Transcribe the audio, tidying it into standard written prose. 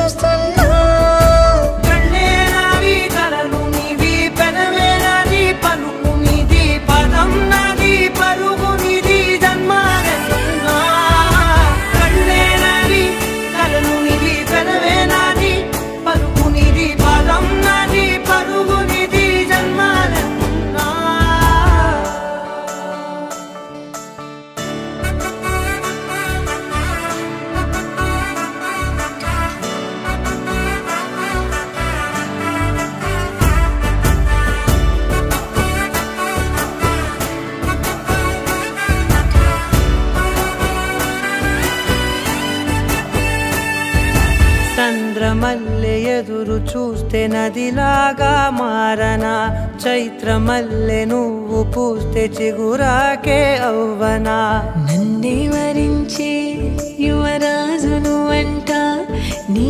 చూస్తున్నా కళ్ళే నావి కలలు నీవి పెదవే నాది పలుకు నీది పదం నాది పరుగు నీది జన్మాలెన్నున్నా కళ్ళే నావి కలలు నీవి పెదవే నాది పలుకు నీది పదం నాది పరుగు నీది జన్మాలెన్నున్నా చంద్రమల్లె ఎదురు చూస్తే నదిలాగా మారనా చైత్రమల్లె నువ్వు పూస్తే చిగురాకే అవ్వనా నన్నే వరించే యువరాజును అంట నీ